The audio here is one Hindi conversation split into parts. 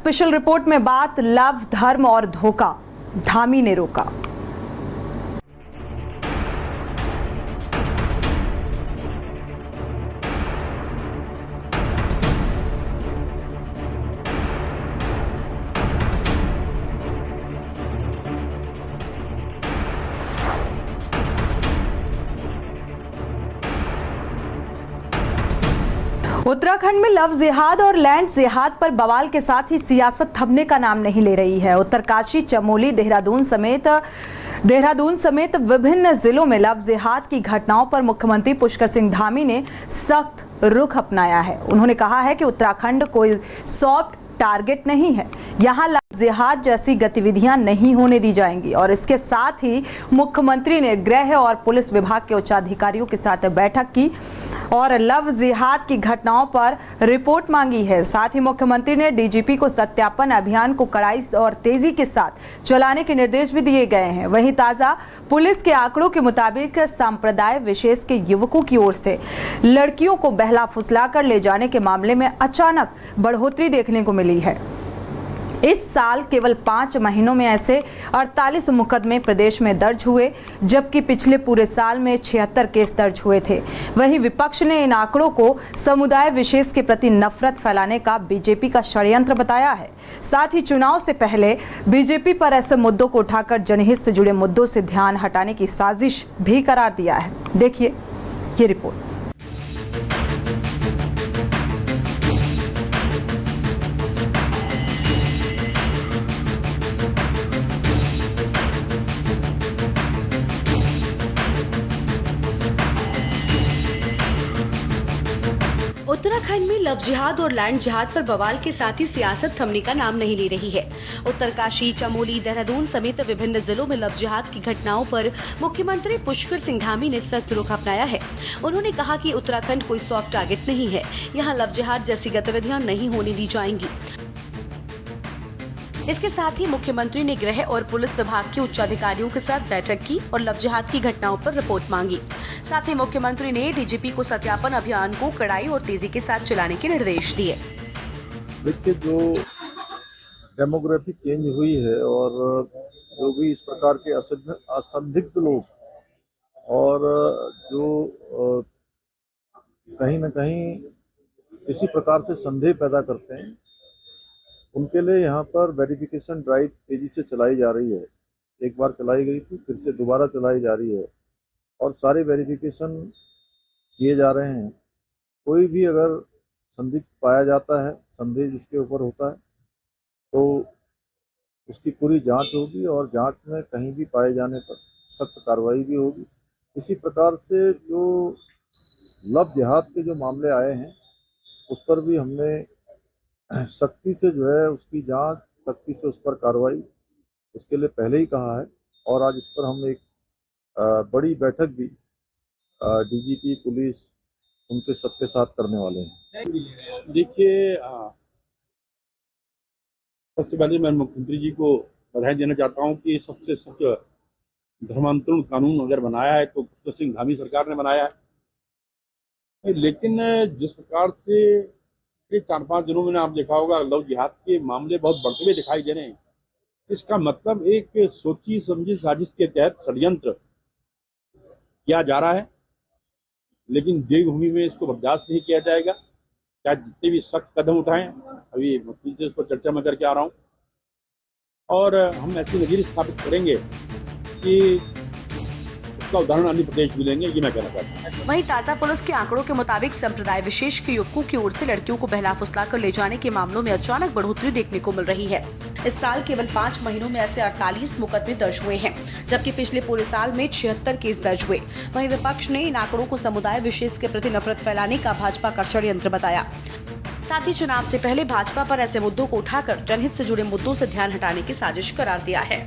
स्पेशल रिपोर्ट में बात लव, धर्म और धोखा, धामी ने रोका। उत्तराखंड में लव जिहाद और लैंड जिहाद पर बवाल के साथ ही सियासत थमने का नाम नहीं ले रही है। उत्तरकाशी, चमोली, देहरादून समेत विभिन्न जिलों में लव जिहाद की घटनाओं पर मुख्यमंत्री पुष्कर सिंह धामी ने सख्त रुख अपनाया है। उन्होंने कहा है कि उत्तराखंड कोई सॉफ्ट टारगेट नहीं है, यहाँ लव जिहाद जैसी गतिविधियां नहीं होने दी जाएंगी। और इसके साथ ही मुख्यमंत्री ने गृह और पुलिस विभाग के उच्चाधिकारियों के साथ बैठक की और लव जिहाद की घटनाओं पर रिपोर्ट मांगी है। साथ ही मुख्यमंत्री ने डीजीपी को सत्यापन अभियान को कड़ाई और तेजी के साथ चलाने के निर्देश भी दिए गए हैं। वहीं ताजा पुलिस के आंकड़ों के मुताबिक संप्रदाय विशेष के युवकों की ओर से लड़कियों को बहला फुसला कर ले जाने के मामले में अचानक बढ़ोतरी देखने को मिली है। इस साल केवल 5 महीनों में ऐसे 48 मुकदमे प्रदेश में दर्ज हुए, जबकि पिछले पूरे साल में 76 केस दर्ज हुए थे। वहीं विपक्ष ने इन आंकड़ों को समुदाय विशेष के प्रति नफरत फैलाने का बीजेपी का षड्यंत्र बताया है। साथ ही चुनाव से पहले बीजेपी पर ऐसे मुद्दों को उठाकर जनहित से जुड़े मुद्दों से ध्यान हटाने की साजिश भी करार दिया है। देखिए ये रिपोर्ट। उत्तराखंड में लव जिहाद और लैंड जिहाद पर बवाल के साथ ही सियासत थमने का नाम नहीं ले रही है। उत्तरकाशी, चमोली, देहरादून समेत विभिन्न जिलों में लव जिहाद की घटनाओं पर मुख्यमंत्री पुष्कर सिंह धामी ने सख्त रुख अपनाया है। उन्होंने कहा कि उत्तराखंड कोई सॉफ्ट टारगेट नहीं है, यहाँ लव जिहाद जैसी गतिविधियां नहीं होने दी जाएंगी। इसके साथ ही मुख्यमंत्री ने गृह और पुलिस विभाग के उच्चाधिकारियों के साथ बैठक की और लव जिहाद की घटनाओं पर रिपोर्ट मांगी। साथ ही मुख्यमंत्री ने डीजीपी को सत्यापन अभियान को कड़ाई और तेजी के साथ चलाने के निर्देश दिए। देखिए, जो डेमोग्राफी चेंज हुई है और जो भी इस प्रकार के असंदिग्ध लोग और जो कहीं न कहीं इसी प्रकार से संदेह पैदा करते हैं, उनके लिए यहाँ पर वेरिफिकेशन ड्राइव तेजी से चलाई जा रही है। एक बार चलाई गई थी, फिर से दोबारा चलाई जा रही है और सारे वेरिफिकेशन किए जा रहे हैं। कोई भी अगर संदिग्ध पाया जाता है, संदेह जिसके ऊपर होता है, तो उसकी पूरी जांच होगी और जांच में कहीं भी पाए जाने पर सख्त कार्रवाई भी होगी। इसी प्रकार से जो लव जिहाद के जो मामले आए हैं, उस पर भी हमने सख्ती से जो है उसकी जांच, सख्ती से उस पर कार्रवाई इसके लिए पहले ही कहा है और आज इस पर हम एक बड़ी बैठक भी डीजीपी पुलिस उनके सबके साथ करने वाले हैं। देखिए, सबसे पहले मैं मुख्यमंत्री जी को बधाई देना चाहता हूं कि सबसे सख्त धर्मांतरण कानून अगर बनाया है तो पुष्कर सिंह धामी सरकार ने बनाया है। लेकिन जिस प्रकार से 4-5 दिनों में आप देखा होगा लव जिहाद के मामले बहुत बढ़ते हुए दिखाई दे रहे हैं। इसका मतलब एक सोची समझी साजिश के तहत षड्यंत्र किया जा रहा है, लेकिन देवभूमि में इसको बर्दाश्त नहीं किया जाएगा। चाहे जितने भी सख्त कदम उठाएं, अभी मुख्यमंत्री से इस पर चर्चा में करके आ रहा हूं और हम ऐसी नज़ीर स्थापित करेंगे कि उसका उदाहरण अन्य प्रदेश भी लेंगे, ये मैं कहना चाहता हूँ। वहीं ताजा पुलिस के आंकड़ों के मुताबिक संप्रदाय विशेष के युवकों की ओर से लड़कियों को बहला फुसला कर ले जाने के मामलों में अचानक बढ़ोतरी देखने को मिल रही है। इस साल केवल 5 महीनों में ऐसे 48 मुकदमे दर्ज हुए हैं, जबकि पिछले पूरे साल में 76 केस दर्ज हुए। वहीं विपक्ष ने इन आंकड़ों को समुदाय विशेष के प्रति नफरत फैलाने का भाजपा का षड्यंत्र बताया। साथ ही चुनाव से पहले भाजपा पर ऐसे मुद्दों को उठाकर जनहित से जुड़े मुद्दों से ध्यान हटाने की साजिश करार दिया है।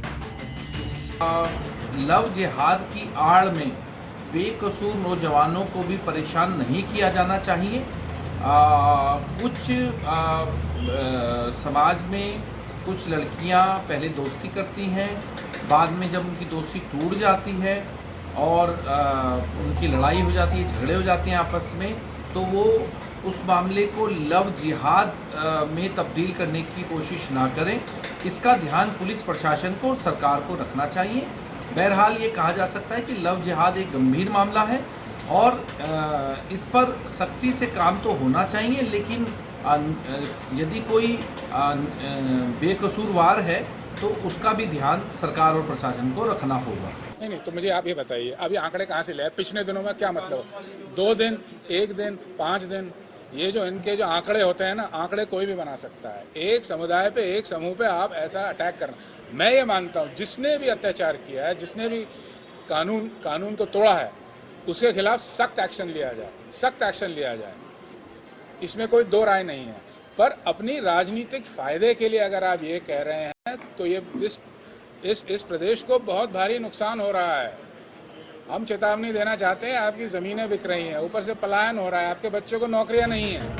लव जिहाद की आड़ में बेकसूर नौजवानों को भी परेशान नहीं किया जाना चाहिए। कुछ समाज में कुछ लड़कियां पहले दोस्ती करती हैं, बाद में जब उनकी दोस्ती टूट जाती है और उनकी लड़ाई हो जाती है, झगड़े हो जाते हैं आपस में, तो वो उस मामले को लव जिहाद में तब्दील करने की कोशिश ना करें। इसका ध्यान पुलिस प्रशासन को, सरकार को रखना चाहिए। बहरहाल ये कहा जा सकता है कि लव जिहाद एक गंभीर मामला है और इस पर सख्ती से काम तो होना चाहिए, लेकिन यदि कोई बेकसूरवार है तो उसका भी ध्यान सरकार और प्रशासन को रखना होगा। नहीं, तो मुझे आप ये बताइए, अभी आंकड़े कहाँ से ले आए? पिछले दिनों में क्या मतलब? 2 दिन, 1 दिन, 5 दिन, ये जो इनके जो आंकड़े होते हैं ना, आंकड़े कोई भी बना सकता है। एक समुदाय पे, एक समूह पे आप ऐसा अटैक करना, मैं ये मानता हूँ जिसने भी अत्याचार किया है, जिसने भी कानून को तोड़ा है, उसके खिलाफ सख्त एक्शन लिया जाए, सख्त एक्शन लिया जाए। इसमें कोई दो राय नहीं है। पर अपनी राजनीतिक फायदे के लिए अगर आप ये कह रहे हैं तो ये इस प्रदेश को बहुत भारी नुकसान हो रहा है। हम चेतावनी देना चाहते हैं, आपकी ज़मीनें बिक रही हैं, ऊपर से पलायन हो रहा है, आपके बच्चों को नौकरियां नहीं हैं।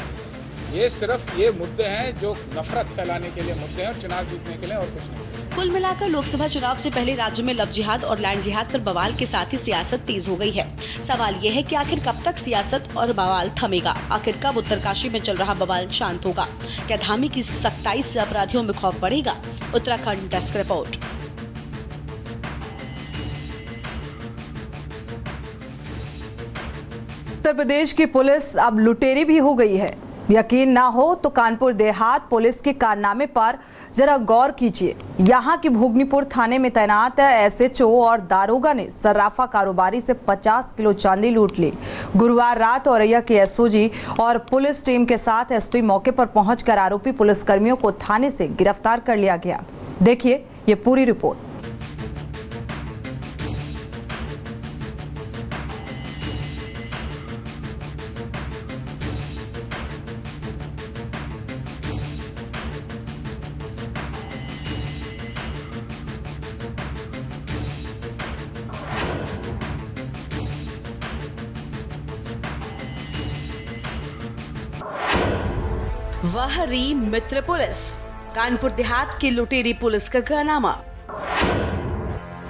ये सिर्फ ये मुद्दे हैं जो नफरत फैलाने के लिए मुद्दे हैं और चुनाव जीतने के लिए, और कुछ नहीं। कुल मिलाकर लोकसभा चुनाव से पहले राज्य में लव जिहाद और लैंड जिहाद पर बवाल के साथ ही सियासत तेज हो गई है। सवाल ये है कि आखिर कब तक सियासत और बवाल थमेगा? आखिर कब उत्तरकाशी में चल रहा बवाल शांत होगा? क्या धामी की सख्ताई से अपराधियों में खौफ बढ़ेगा? Uttarakhand desk report. उत्तर प्रदेश की पुलिस अब लुटेरी भी हो गई है। यकीन ना हो तो कानपुर देहात पुलिस के कारनामे पर जरा गौर कीजिए। यहाँ की भोगनीपुर थाने में तैनात एसएचओ और दारोगा ने सर्राफा कारोबारी से 50 किलो चांदी लूट ली। गुरुवार रात औरैया के एसओजी और पुलिस टीम के साथ एसपी मौके पर पहुंचकर आरोपी पुलिसकर्मियों को थाने से गिरफ्तार कर लिया गया। देखिए ये पूरी रिपोर्ट। वह रही मित्र पुलिस, कानपुर देहात की लुटेरी पुलिस का कारनामा।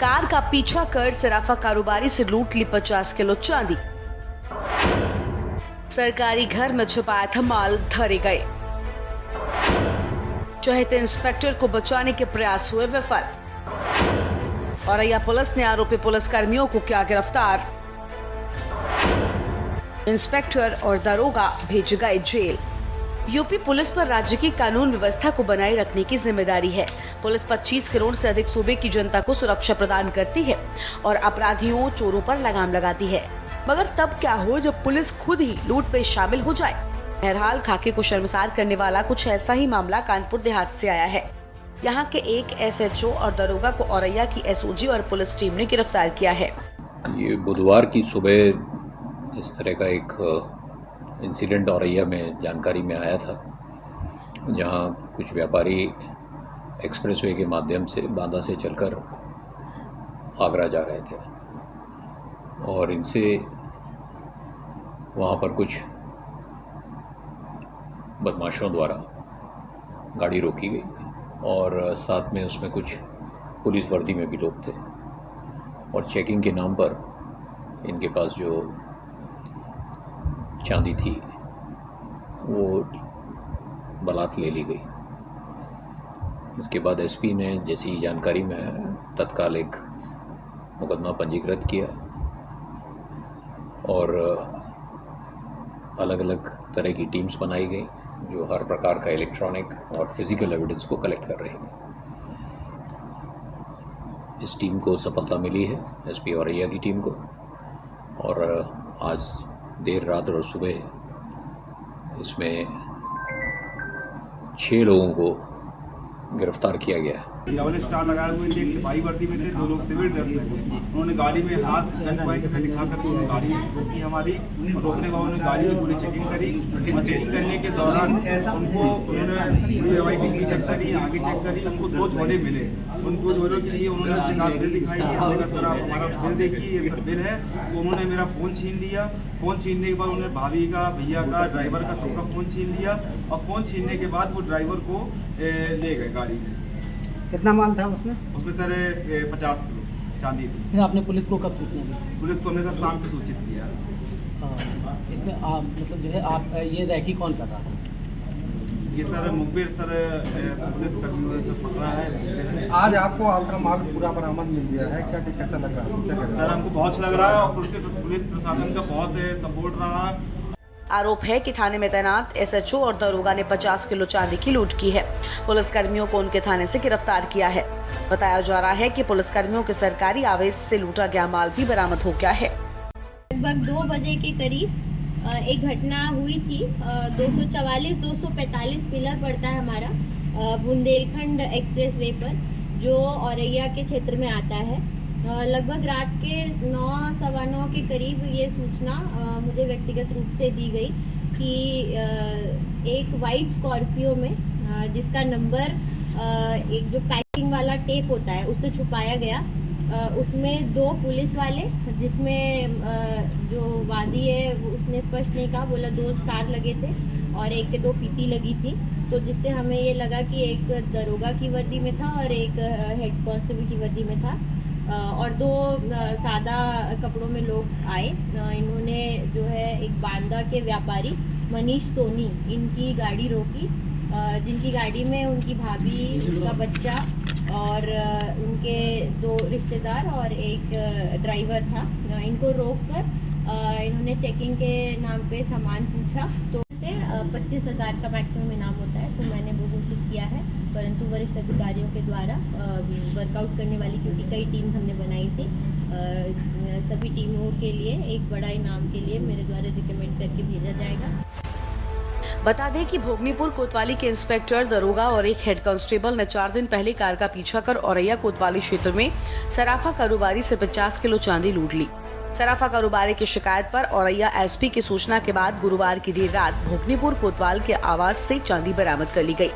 कार का पीछा कर सराफा कारोबारी से लूट ली 50 किलो चांदी। सरकारी घर में छुपाया था माल धरे गए। चहेते इंस्पेक्टर को बचाने के प्रयास हुए विफल। औरैया पुलिस ने आरोपी पुलिसकर्मियों को किया गिरफ्तार। इंस्पेक्टर और दरोगा भेजे गए जेल। यूपी पुलिस पर राज्य की कानून व्यवस्था को बनाए रखने की जिम्मेदारी है। पुलिस 25 करोड़ से अधिक सूबे की जनता को सुरक्षा प्रदान करती है और अपराधियों चोरों पर लगाम लगाती है। मगर तब क्या हो जब पुलिस खुद ही लूट में शामिल हो जाए? बहरहाल खाके को शर्मसार करने वाला कुछ ऐसा ही मामला कानपुर देहात से आया है। यहाँ के एक एसएचओ और दरोगा को औरैया की एसओजी और पुलिस टीम ने गिरफ्तार किया है। ये बुधवार की सुबह इस तरह का एक इंसिडेंट औरैया में जानकारी में आया था, जहाँ कुछ व्यापारी एक्सप्रेसवे के माध्यम से बांदा से चलकर आगरा जा रहे थे और इनसे वहाँ पर कुछ बदमाशों द्वारा गाड़ी रोकी गई और साथ में उसमें कुछ पुलिस वर्दी में भी लोग थे और चेकिंग के नाम पर इनके पास जो चांदी थी वो बलात ले ली गई। इसके बाद एसपी ने जैसी जानकारी में तत्काल एक मुकदमा पंजीकृत किया और अलग अलग तरह की टीम्स बनाई गई जो हर प्रकार का इलेक्ट्रॉनिक और फिजिकल एविडेंस को कलेक्ट कर रही है। इस टीम को सफलता मिली है, एसपी औरैया की टीम को, और आज देर रात और सुबह इसमें 6 लोगों को गिरफ्तार किया गया है। डबल स्टार लगाए हुए थे, एक सिपाही वर्दी में थे, 2 लोग सिविल ड्रेस में थे। उन्होंने गाड़ी में हाथ गन पॉइंट पे दिखा कर गाड़ी रोकी हमारी, और रोकने के बाद उन्होंने गाड़ी में पूरी चेकिंग करी और चेकिंग करने के दौरान उनको उन्होंने चेक करी, आगे चेक करी, उनको 2 झोले मिले। उन 2 झोलों के लिए उन्होंने बिल दिखाई, सर आप हमारा बिल देखिए, ये बिल है। तो उन्होंने मेरा फ़ोन छीन लिया। फ़ोन छीनने के बाद उन्होंने भाभी का, भैया का, ड्राइवर का, सबका फ़ोन छीन लिया और फ़ोन छीनने के बाद वो ड्राइवर को ले गए गाड़ी में। कितना माल था उसमें? उसमें सर 50 किलो चांदी थी। फिर आपने पुलिस को कब सूचना दी? पुलिस को हमने सर शाम को सूचित किया। इसमें आप मतलब जो है आप ये रैकी कौन कर रहा था? ये सर मुखबिर सर पुलिस कर्मियों ने सर पकड़ा है। आज आपको आपका माल पूरा बरामद मिल गया है, क्या कैसा लग रहा है? सर हमको बहुत अच्छा लग रहा है और पुलिस प्रशासन का बहुत सपोर्ट रहा। आरोप है कि थाने में तैनात एसएचओ और दरोगा ने 50 किलो चांदी की लूट की है। पुलिस कर्मियों को उनके थाने से गिरफ्तार किया है। बताया जा रहा है कि पुलिस कर्मियों के सरकारी आवेश से लूटा गया माल भी बरामद हो गया है। लगभग 2 बजे के करीब एक घटना हुई थी। 244-245 पिलर पड़ता है हमारा बुंदेलखंड एक्सप्रेस वे पर, जो औरैया के क्षेत्र में आता है। लगभग रात के 9-9:15 के करीब ये सूचना मुझे व्यक्तिगत रूप से दी गई कि एक वाइट स्कॉर्पियो में जिसका नंबर एक जो पैकिंग वाला टेप होता है उससे छुपाया गया, उसमें 2 पुलिस वाले, जिसमें जो वादी है उसने स्पष्ट नहीं कहा, बोला 2 स्टार लगे थे और एक के 2 फीती लगी थी। तो जिससे हमें ये लगा कि एक दरोगा की वर्दी में था और एक हेड कांस्टेबल की वर्दी में था और 2 सादा कपड़ों में लोग आए। इन्होंने जो है एक बांदा के व्यापारी मनीष सोनी, इनकी गाड़ी रोकी, जिनकी गाड़ी में उनकी भाभी, उनका बच्चा और उनके 2 रिश्तेदार और एक ड्राइवर था। इनको रोककर इन्होंने चेकिंग के नाम पे सामान पूछा, तो 25,000 का मैक्सिमम इनाम होता है, तो मैंने वो घोषित किया है। परंतु वरिष्ठ अधिकारियों के द्वारा वर्कआउट करने वाली, क्योंकि कई टीम्स हमने बनाई थी, सभी टीमों के लिए एक बड़ा इनाम के लिए मेरे द्वारा रिकमेंड करके भेजा जाएगा। बता दें कि भोगनीपुर कोतवाली के इंस्पेक्टर, दरोगा और एक हेड कांस्टेबल ने 4 दिन पहले कार का पीछा कर औरैया कोतवाली क्षेत्र में सराफा कारोबारी से 50 किलो चांदी लूट ली। सराफा कारोबारी की शिकायत पर औरैया एसपी की सूचना के बाद गुरुवार की देर रात भोगनीपुर कोतवाल के आवास से चांदी बरामद कर ली गई।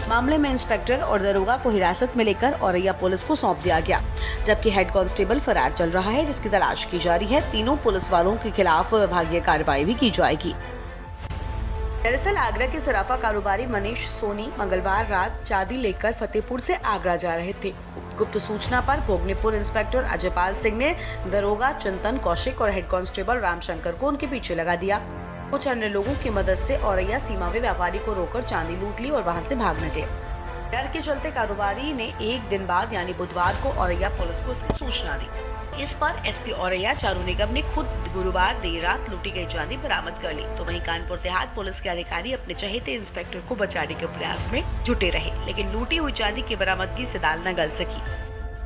मामले में इंस्पेक्टर और दरोगा को हिरासत में लेकर औरैया पुलिस को सौंप दिया गया, जबकि हेड कांस्टेबल फरार चल रहा है, जिसकी तलाश की जा रही है। तीनों पुलिस वालों के खिलाफ विभागीय कार्रवाई भी की जाएगी। दरअसल आगरा के सराफा कारोबारी मनीष सोनी मंगलवार रात चांदी लेकर फतेहपुर से आगरा जा रहे थे। गुप्त सूचना पर भोगनीपुर इंस्पेक्टर अजयपाल सिंह ने दरोगा चिंतन कौशिक और हेड कांस्टेबल रामशंकर को उनके पीछे लगा दिया। कुछ अन्य लोगों की मदद से औरैया सीमा में व्यापारी को रोककर चांदी लूट ली और वहां से भाग निकले। डर के चलते कारोबारी ने एक दिन बाद यानी बुधवार को औरैया पुलिस को इसकी सूचना दी। इस पर एसपी औरैया चारू निगम ने खुद गुरुवार देर रात लूटी गई चांदी बरामद कर ली। तो वहीं कानपुर देहात पुलिस के अधिकारी अपने चहेते इंस्पेक्टर को बचाने के प्रयास में जुटे रहे, लेकिन लूटी हुई चांदी की बरामदगी से दाल न गल सकी।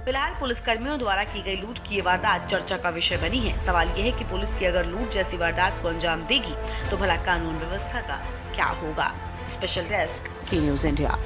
फिलहाल पुलिस कर्मियों द्वारा की गई लूट की ये वारदात चर्चा का विषय बनी है। सवाल यह है कि पुलिस की अगर लूट जैसी वारदात को अंजाम देगी तो भला कानून व्यवस्था का क्या होगा। स्पेशल डेस्क, की न्यूज़ इंडिया।